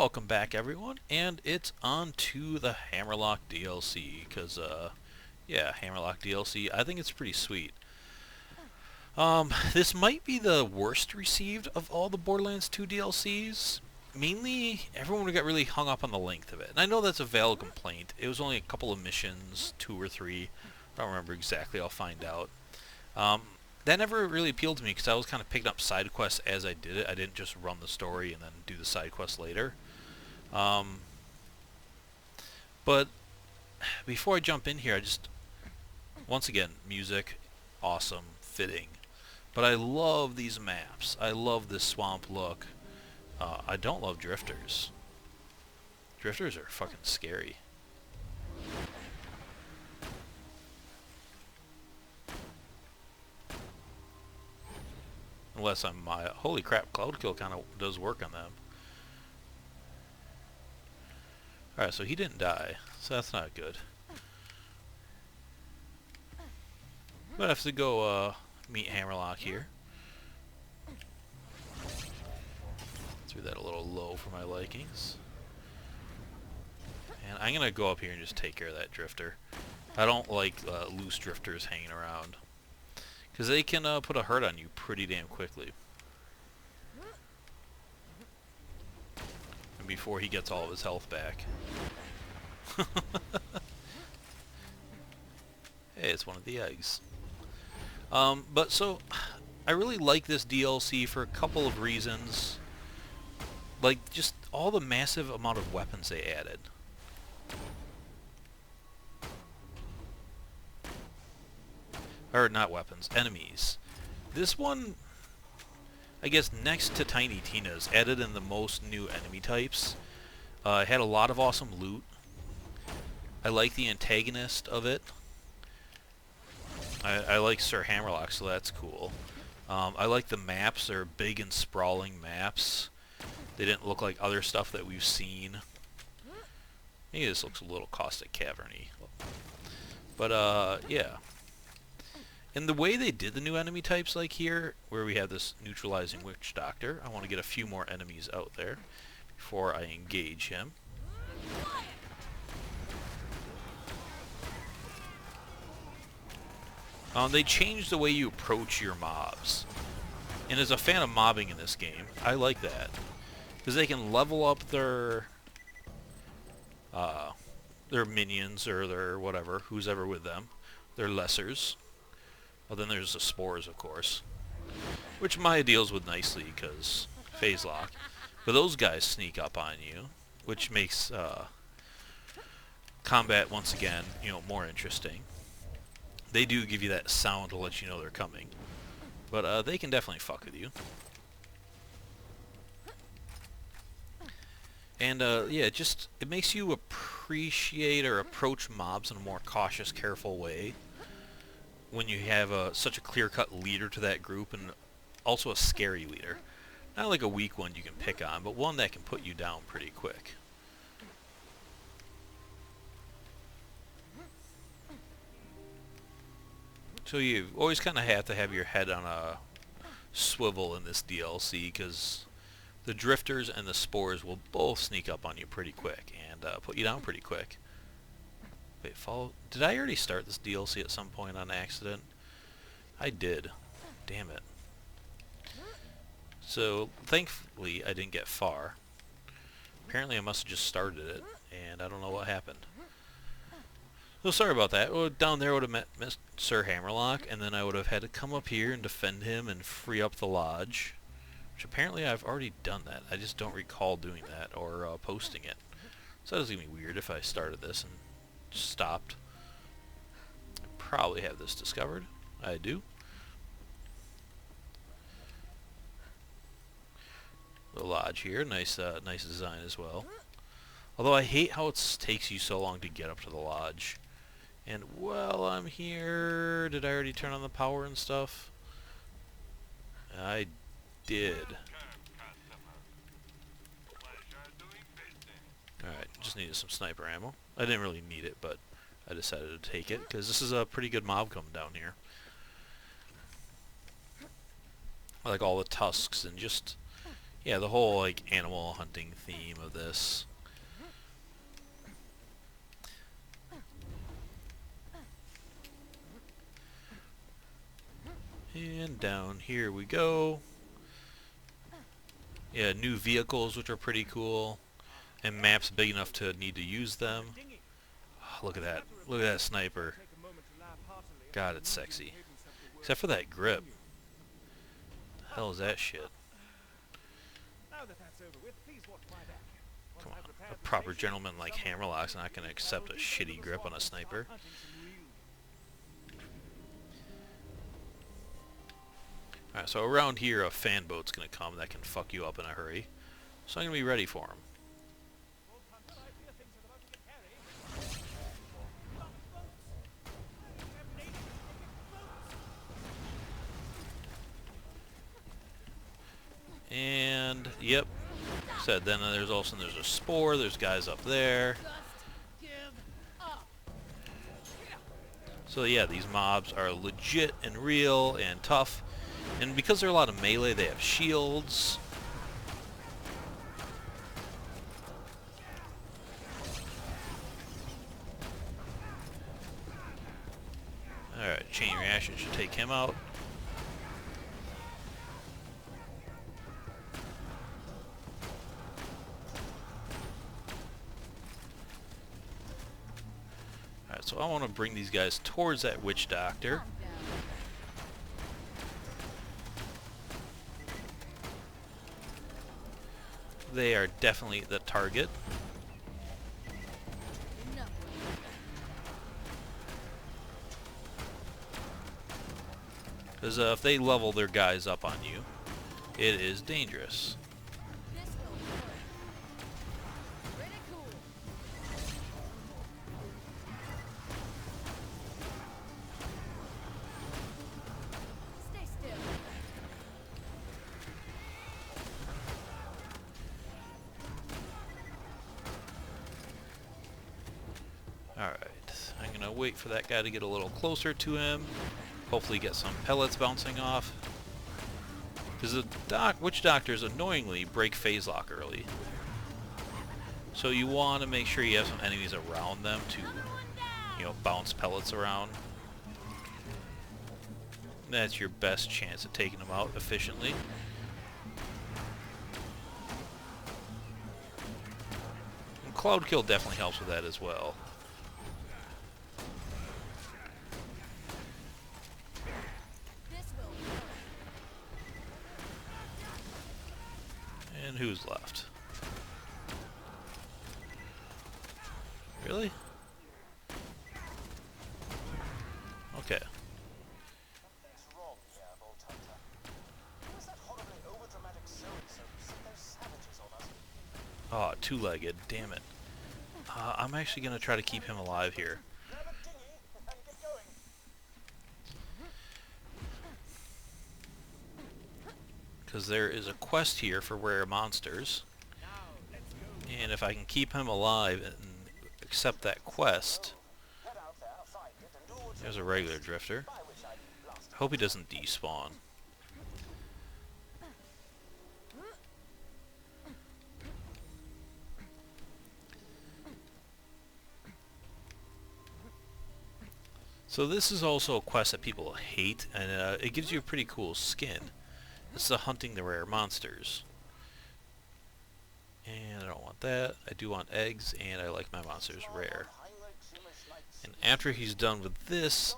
Welcome back, everyone, and it's on to the Hammerlock DLC, because, yeah, Hammerlock DLC, I think it's pretty sweet. This might be the worst received of all the Borderlands 2 DLCs. Mainly, everyone got really hung up on the length of it, and I know that's a valid complaint. It was only a couple of missions, 2 or 3, I don't remember exactly, I'll find out. That never really appealed to me because I was kind of picking up side quests as I did it. I didn't just run the story and then do the side quests later. But before I jump in here, once again, music, awesome, fitting. But I love these maps. I love this swamp look. I don't love drifters. Drifters are fucking scary. Unless I'm holy crap, Cloud Kill kind of does work on them. Alright, so he didn't die, so that's not good. I'm gonna have to go meet Hammerlock here. Threw that a little low for my likings. And I'm gonna go up here and just take care of that drifter. I don't like loose drifters hanging around, because they can put a hurt on you pretty damn quickly. And before he gets all of his health back. Hey, it's one of the eggs. But so, I really like this DLC for a couple of reasons. Like, just all the massive amount of weapons they added. Or not weapons, enemies. This one, I guess next to Tiny Tina's, added in the most new enemy types. It had a lot of awesome loot. I like the antagonist of it. I like Sir Hammerlock, so that's cool. I like the maps. They're big and sprawling maps. They didn't look like other stuff that we've seen. Maybe this looks a little caustic caverny. But, yeah. And the way they did the new enemy types, like here, where we have this neutralizing witch doctor, I want to get a few more enemies out there before I engage him. They changed the way you approach your mobs. And as a fan of mobbing in this game, I like that. Because they can level up their minions or their whatever, who's ever with them, their lessers. Well, then there's the spores, of course, which Maya deals with nicely because phase lock. But those guys sneak up on you, which makes combat once again, more interesting. They do give you that sound to let you know they're coming, but they can definitely fuck with you. And yeah, it makes you appreciate or approach mobs in a more cautious, careful way. When you have such a clear-cut leader to that group, and also a scary leader. Not like a weak one you can pick on, but one that can put you down pretty quick. So you always kind of have to have your head on a swivel in this DLC, because the drifters and the spores will both sneak up on you pretty quick, and put you down pretty quick. Wait, did I already start this DLC at some point on accident? I did. Damn it. So, thankfully, I didn't get far. Apparently, I must have just started it, and I don't know what happened. So, sorry about that. Well, down there I would have met Sir Hammerlock, and then I would have had to come up here and defend him and free up the lodge. Which apparently I've already done that. I just don't recall doing that or posting it. So that was going to be weird if I started this and stopped. I probably have this discovered. I do. The lodge here, nice design as well. Although I hate how it takes you so long to get up to the lodge. And while I'm here, did I already turn on the power and stuff? I did. Alright, just needed some sniper ammo. I didn't really need it, but I decided to take it, because this is a pretty good mob coming down here. I like all the tusks and just, Yeah, the whole like animal hunting theme of this. And down here we go. Yeah, new vehicles, which are pretty cool. And maps big enough to need to use them. Oh, look at that. Look at that sniper. God, it's sexy. Except for that grip. The hell is that shit? Come on. A proper gentleman like Hammerlock's not going to accept a shitty grip on a sniper. Alright, so around here a fan boat's going to come that can fuck you up in a hurry. So I'm going to be ready for him. And, yep. Said then there's also a spore, there's guys up there. So yeah, these mobs are legit and real and tough. And because they're a lot of melee, they have shields. Alright, chain reaction should take him out. Alright, so I want to bring these guys towards that witch doctor. They are definitely the target. Because if they level their guys up on you, it is dangerous. Alright, I'm going to wait for that guy to get a little closer to him. Hopefully get some pellets bouncing off. Because the witch doctors annoyingly break phase lock early. So you want to make sure you have some enemies around them to, you know, bounce pellets around. That's your best chance at taking them out efficiently. And Cloud Kill definitely helps with that as well. And who's left? Really? Okay. Oh, two-legged. Damn it. I'm actually going to try to keep him alive here. Because there is a quest here for rare monsters. And if I can keep him alive and accept that quest... There's a regular drifter. I hope he doesn't despawn. So this is also a quest that people hate, and it gives you a pretty cool skin. This is the hunting the rare monsters. And I don't want that. I do want eggs, and I like my monsters rare. And after he's done with this...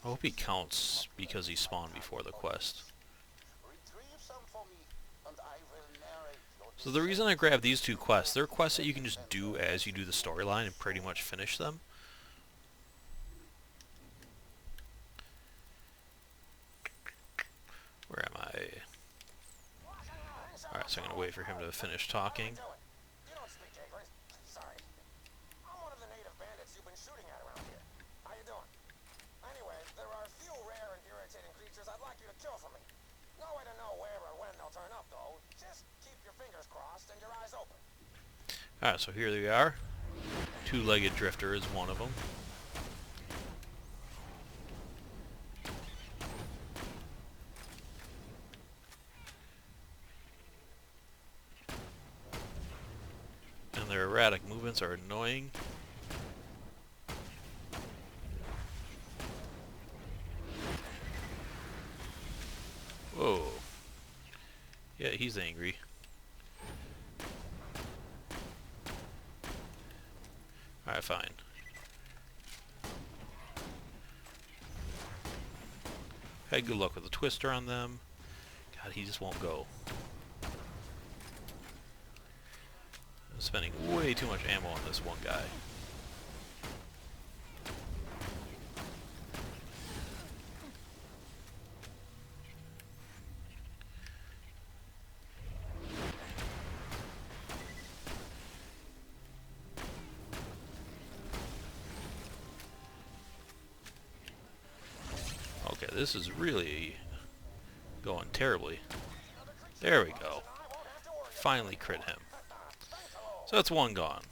I hope he counts because he spawned before the quest. So the reason I grabbed these two quests, they're quests that you can just do as you do the storyline and pretty much finish them. Where am I? Alright, so I'm going to wait for him to finish talking. You don't speak Aegrus. Sorry. I'm one of the native bandits you've been shooting at around here. How you doing? Anyway, there are a few rare and irritating creatures I'd like you to kill for me. No way to know where or when they'll turn up, though. Just keep your fingers crossed and your eyes open. Alright, so here they are. Two-legged drifter is one of them. erratic movements are annoying. Whoa. Yeah, he's angry. Alright, fine. Had good luck with the twister on them. God, he just won't go. I'm spending way too much ammo on this one guy. Okay, this is really going terribly. There we go. Finally crit him. So that's one gone.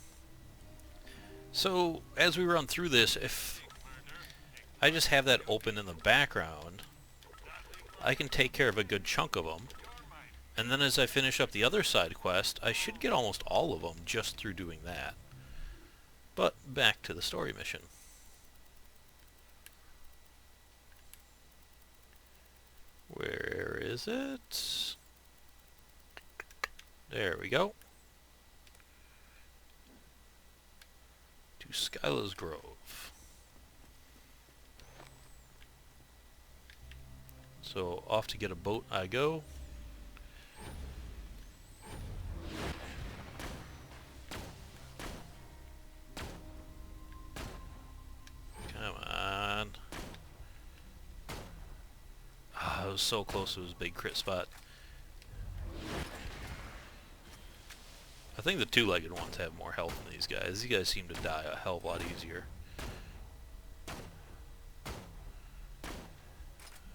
So, as we run through this, if I just have that open in the background, I can take care of a good chunk of them. And then as I finish up the other side quest, I should get almost all of them just through doing that. But back to the story mission. Where is it? There we go. To Skyla's Grove. So off to get a boat I go. Come on. Ah, I was so close to his big crit spot. I think the two-legged ones have more health than these guys. These guys seem to die a hell of a lot easier.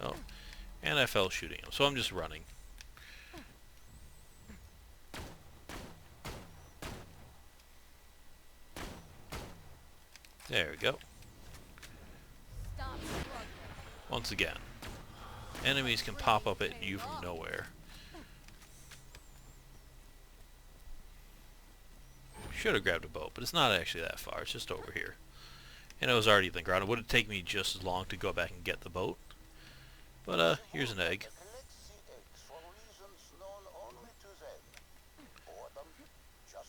Oh, and I fell shooting him, so I'm just running. There we go. Once again, enemies can pop up at you from nowhere. Should have grabbed a boat, but it's not actually that far. It's just over here. And it was already in the ground. It would have taken me just as long to go back and get the boat. But, here's an egg.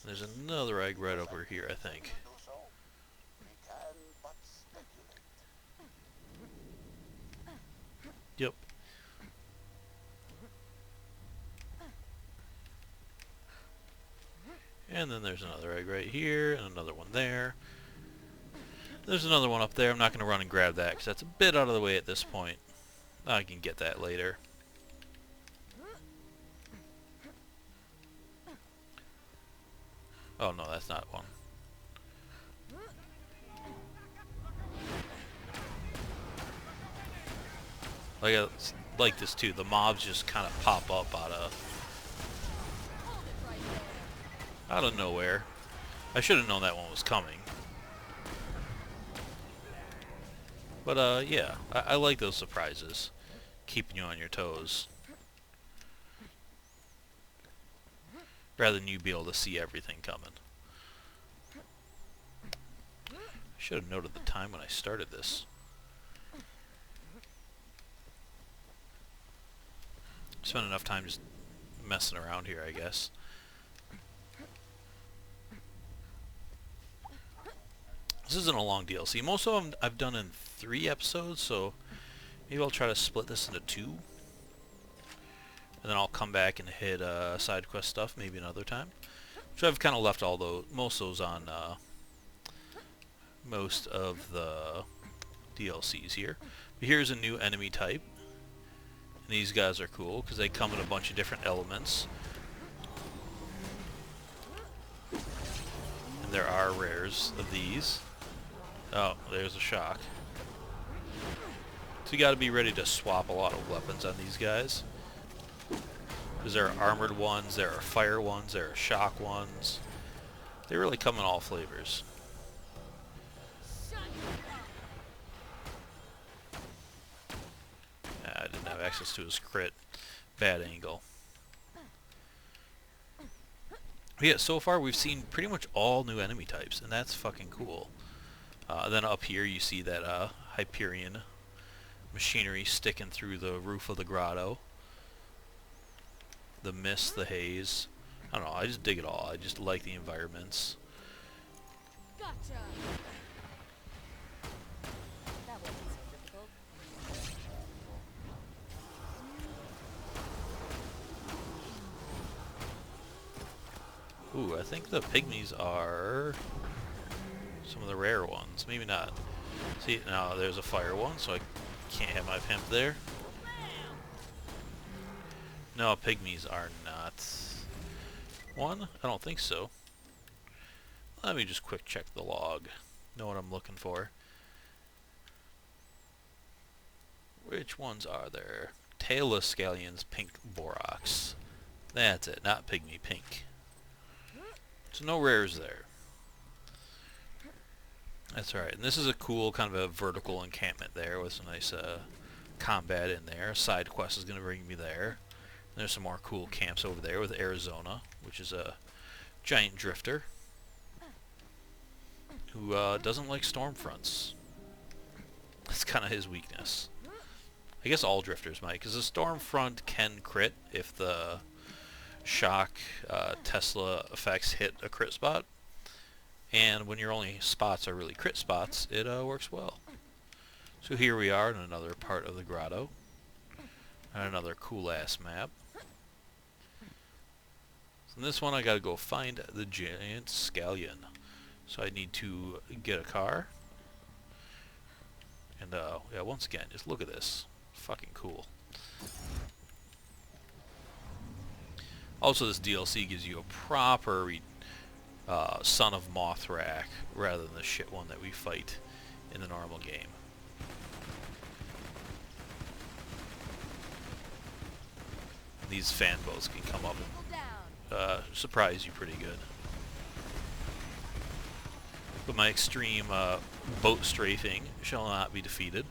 There's another egg right over here, I think. Yep. And then there's another egg right here, and another one there. There's another one up there. I'm not going to run and grab that, because that's a bit out of the way at this point. I can get that later. Oh, no, that's not one. I like this, too. The mobs just kind of pop up out of nowhere. I should have known that one was coming. But, yeah, I like those surprises. Keeping you on your toes. Rather than you be able to see everything coming. I should have noted the time when I started this. Spent enough time just messing around here, I guess. This isn't a long DLC. Most of them I've done in 3 episodes, so maybe I'll try to split this into 2. And then I'll come back and hit side quest stuff maybe another time. So I've kind of left all those, most of those on most of the DLCs here. But here's a new enemy type. And these guys are cool because they come in a bunch of different elements. And there are rares of these. Oh, there's a shock. So you gotta be ready to swap a lot of weapons on these guys. Because there are armored ones, there are fire ones, there are shock ones. They really come in all flavors. I didn't have access to his crit. Bad angle. Yeah, so far we've seen pretty much all new enemy types, and that's fucking cool. Then up here you see that Hyperion machinery sticking through the roof of the grotto. The mist, the haze. I don't know, I just dig it all. I just like the environments. Gotcha. That wasn't so difficult. Ooh, I think the pygmies are some of the rare ones. Maybe not. See, now there's a fire one, so I can't have my pimp there. No, pygmies are not one? I don't think so. Let me just quick check the log. Know what I'm looking for. Which ones are there? Tailless scallions, pink borax. That's it, not pygmy, pink. So no rares there. That's alright. And this is a cool kind of a vertical encampment there with some nice combat in there. Side quest is going to bring me there. And there's some more cool camps over there with Arizona, which is a giant drifter who doesn't like storm fronts. That's kind of his weakness. I guess all drifters might, because the storm front can crit if the shock Tesla effects hit a crit spot. And when your only spots are really crit spots, it works well. So here we are in another part of the grotto. And another cool ass map. So in this one I gotta go find the giant scallion. So I need to get a car. And yeah, once again, just look at this. Fucking cool. Also, this DLC gives you a proper Son of Mothrak rather than the shit one that we fight in the normal game. These fan boats can come up and surprise you pretty good. But my extreme boat strafing shall not be defeated.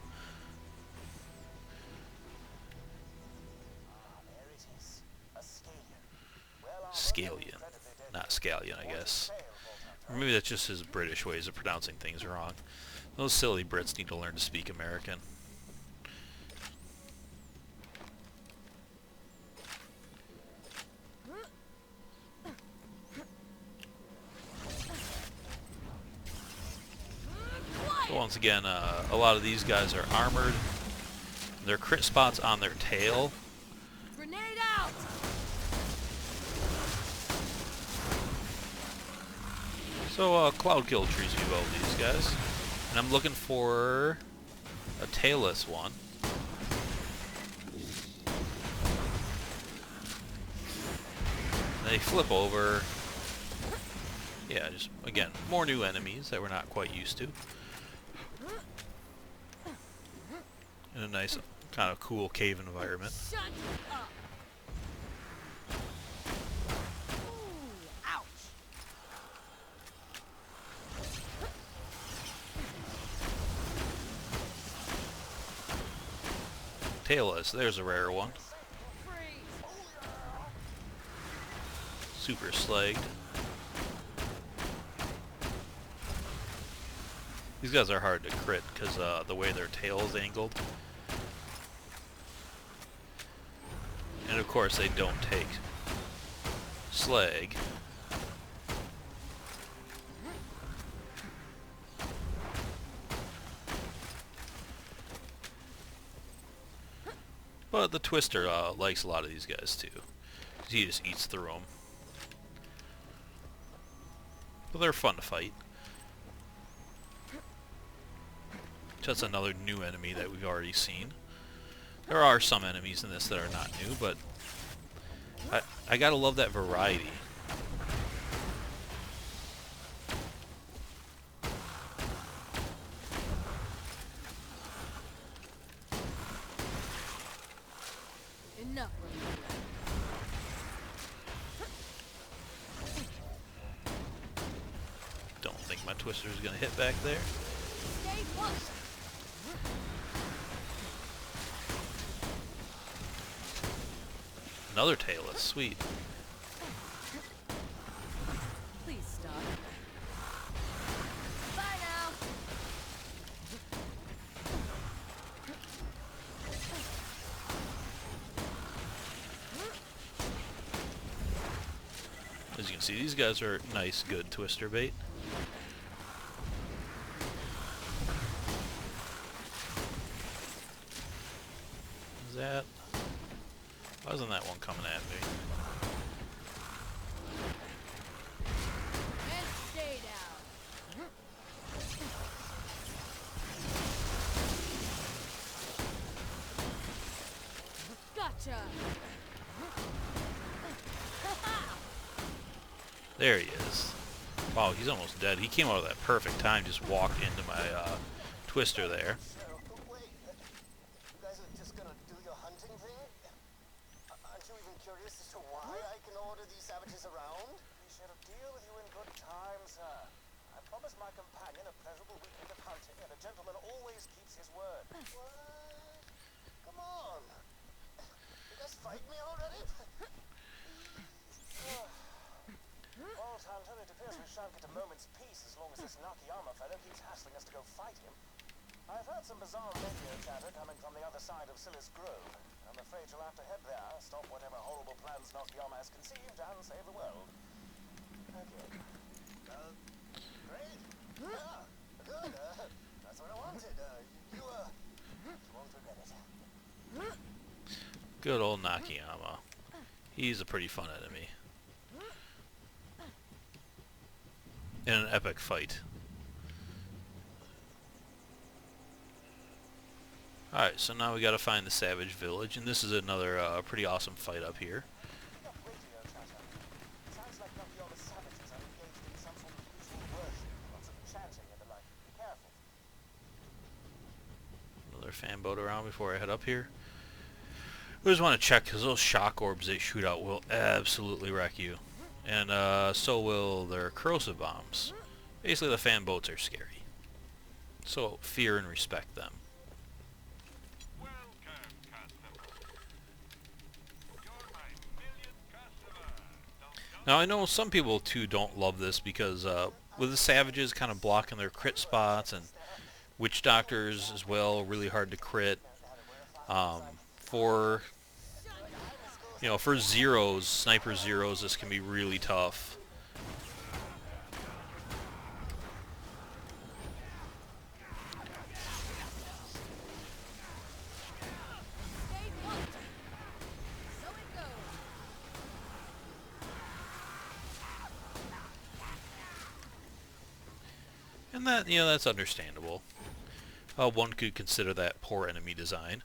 Scallion. Not scallion, I guess. Or maybe that's just his British ways of pronouncing things wrong. Those silly Brits need to learn to speak American. So once again, a lot of these guys are armored. Their crit spots on their tail. Grenade out! So Cloud Kill trees me well with these guys. And I'm looking for a tailless one. They flip over. Yeah, just, again, more new enemies that we're not quite used to. In a nice, kind of cool cave environment. Shut up! Ooh, ouch! Tailless, there's a rare one. Freeze! Super slagged. These guys are hard to crit because the way their tail is angled. And of course they don't take slag. But the Twister likes a lot of these guys too. He just eats through them. But they're fun to fight. That's another new enemy that we've already seen. There are some enemies in this that are not new, but I gotta love that variety. Enough. Don't think my Twister is gonna hit back there. Stay close. Another tailless, sweet. As you can see, these guys are nice, good twister bait. Is that... Why isn't that one coming at me? And stay down. Gotcha. There he is. Wow, he's almost dead. He came out of that perfect time, just walked into my twister there. So, wait, you guys are just gonna do your hunting thing? Aren't you even curious as to why I can order these savages around? We shall deal with you in good time, sir. I promised my companion a pleasurable weekend of hunting, and a gentleman always keeps his word. What? Come on. You guys fight me already? Well, Hunter, it appears we shan't get a moment's peace as long as this Nakayama fellow keeps hassling us to go fight him. I've heard some bizarre radio chatter coming from the other side of Scylla's Grove. I'm afraid you'll have to head there, stop whatever horrible plans Nakayama has conceived, and save the world. Okay. Great. Yeah, good. That's what I wanted. You won't regret it. Good old Nakayama. He's a pretty fun enemy. In an epic fight. Alright, so now we gotta find the Savage Village, and this is another pretty awesome fight up here. Radio chatter. Sounds like Nakayama's savages are engaged in some sort of ritual worship. Lots of chanting and the like. Be careful. Another fan boat around before I head up here. I just want to check, because those shock orbs they shoot out will absolutely wreck you. And so will their corrosive bombs. Basically, the fan boats are scary. So fear and respect them. Now I know some people too don't love this because with the savages kind of blocking their crit spots, and witch doctors as well, really hard to crit. For zeros, sniper zeros, this can be really tough. Stay put. So it goes. And that's understandable. One could consider that poor enemy design.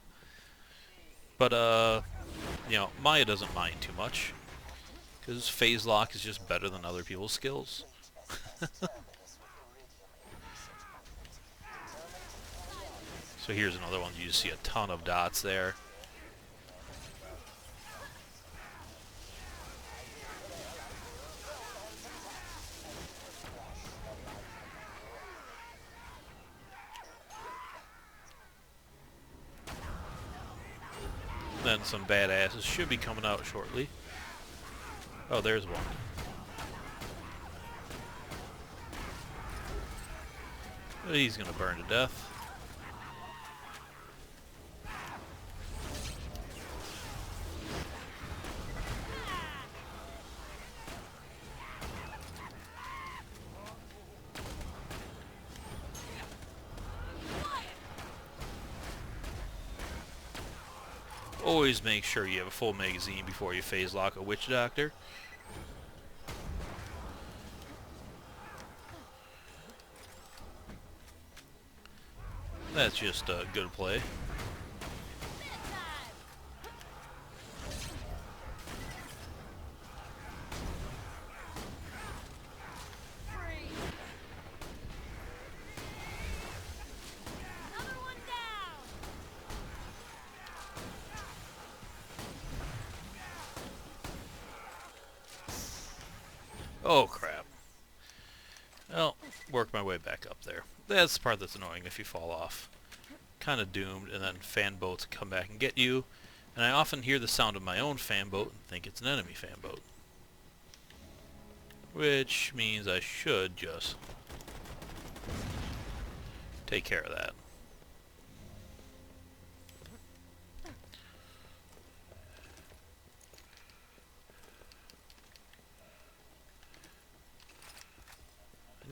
But, Maya doesn't mind too much, because phase lock is just better than other people's skills. So here's another one. You just see a ton of dots there. Then some badasses should be coming out shortly. Oh, there's one. He's gonna burn to death. Always make sure you have a full magazine before you phase lock a witch doctor. That's just a good play. Another one down. Oh crap. Well, work my way back up there. That's the part that's annoying if you fall off. Kind of doomed, and then fan boats come back and get you. And I often hear the sound of my own fan boat and think it's an enemy fan boat. Which means I should just take care of that.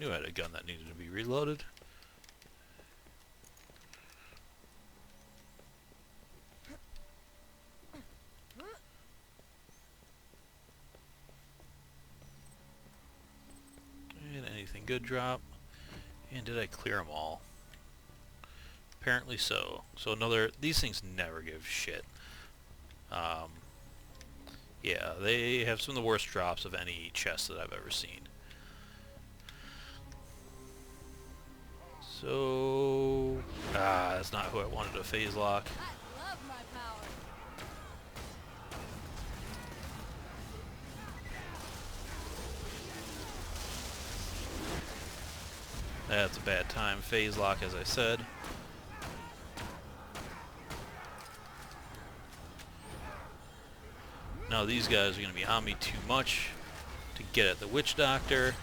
Knew I had a gun that needed to be reloaded. And anything good drop. And did I clear them all? Apparently so. So these things never give shit. Yeah, they have some of the worst drops of any chest that I've ever seen. So, that's not who I wanted to phase lock. I love my power. That's a bad time. Phase lock, as I said. Now these guys are going to be on me too much to get at the witch doctor.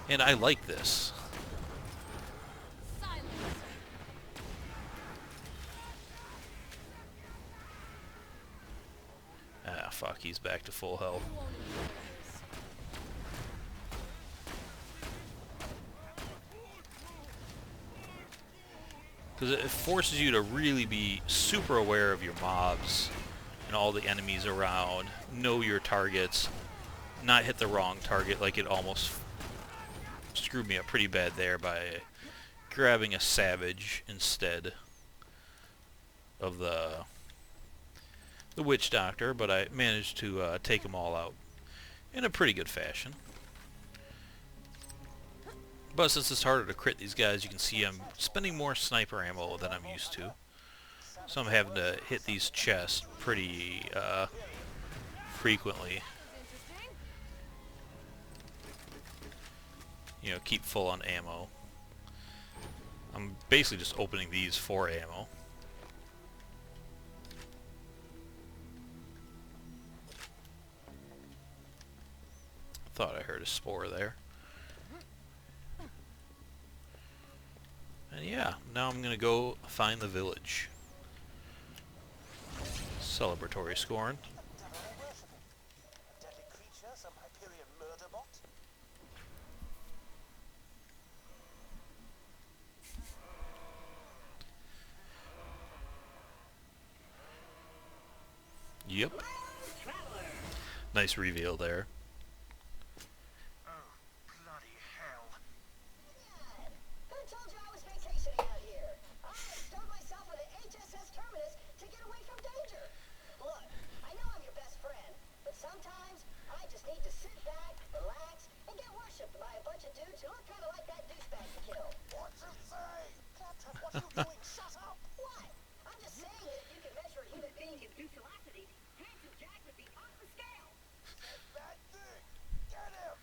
And I like this. Silence. Ah, fuck, he's back to full health. You won't enjoy this. Because it forces you to really be super aware of your mobs and all the enemies around, know your targets, not hit the wrong target. Like, it almost screwed me up pretty bad there by grabbing a savage instead of the witch doctor, but I managed to take them all out in a pretty good fashion. But since it's harder to crit these guys, you can see I'm spending more sniper ammo than I'm used to. So I'm having to hit these chests pretty frequently. Interesting. You know, keep full on ammo. I'm basically just opening these for ammo. Thought I heard a spore there. And yeah, now I'm gonna go find the village. Celebratory scoring. Deadly creature, some Hyperion murder bot. Yep. Nice reveal there. Oh, bloody hell. Who told you I was vacationing out here? I stowed myself in the HSS terminus to get away from danger. Look, I know I'm your best friend, but sometimes I just need to sit back, relax, and get worshipped by a bunch of dudes who look kind of like that douchebag you killed. What you say? Claptrap, what you doing? Shut up! What? I'm just saying that if you can measure a human being in brutality, Handsome Jack would be off the scale. Said that thing! Get him!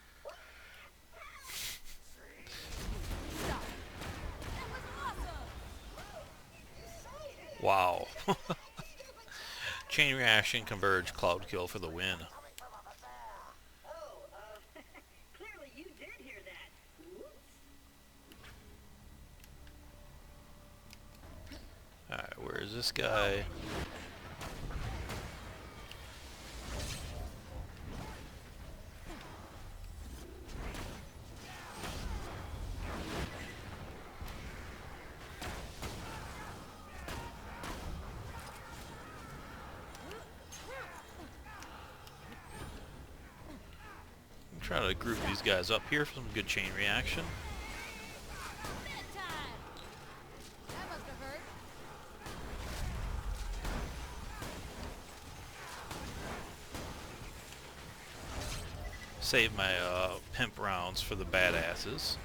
Stop. That was awesome. You say it. Wow. Chain reaction, converge, cloud kill for the win. Coming from over there! Oh, clearly you did hear that. Whoops. Alright, where is this guy? I'm trying to group these guys up here for some good chain reaction. Bedtime. That must have hurt. Save my pimp rounds for the badasses.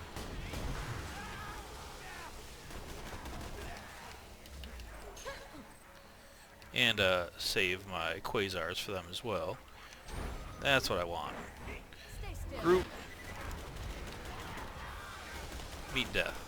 And save my quasars for them as well. That's what I want. Stay still. Group. Meet death.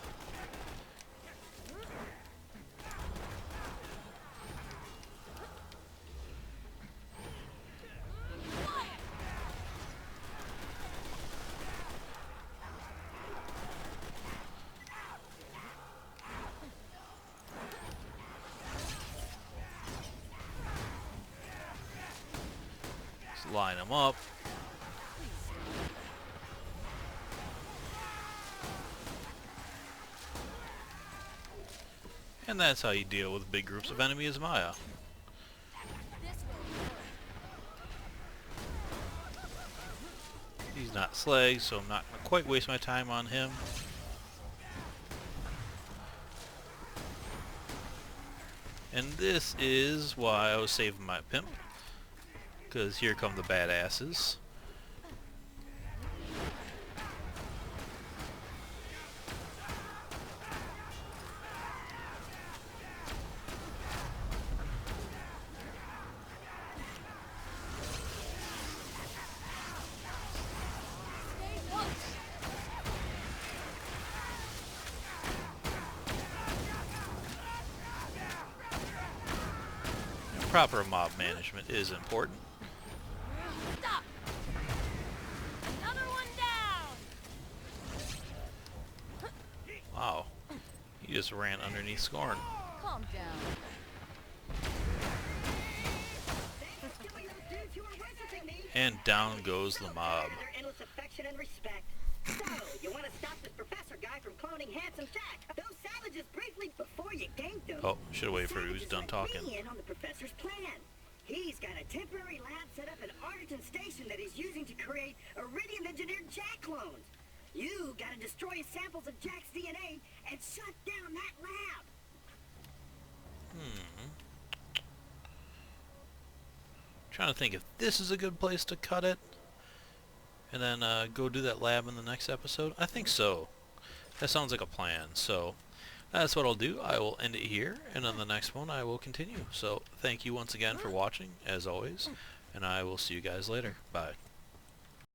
Let's line them up. And that's how you deal with big groups of enemies, Maya. This will work. He's not Slag, so I'm not going to quite waste my time on him. And this is why I was saving my Pimp, because here come the badasses. Stay put. Proper mob management is important. Stop. Another one down. Wow. He just ran underneath Scorn. Calm down. And down goes the mob. Their endless affection and respect. So, you want to stop this professor guy from cloning Handsome Jack? Those savages briefly before you ganked them. Oh, should have waited for who's done talking. In on the professor's plan. He's got a temporary lab set up at Arlington Station that he's using to create iridium-engineered Jack clones. You gotta destroy samples of Jack's DNA and shut down that lab. Trying to think if this is a good place to cut it. And then go do that lab in the next episode. I think so. That sounds like a plan. So that's what I'll do. I will end it here, and on the next one I will continue. So thank you once again for watching, as always, and I will see you guys later. Bye.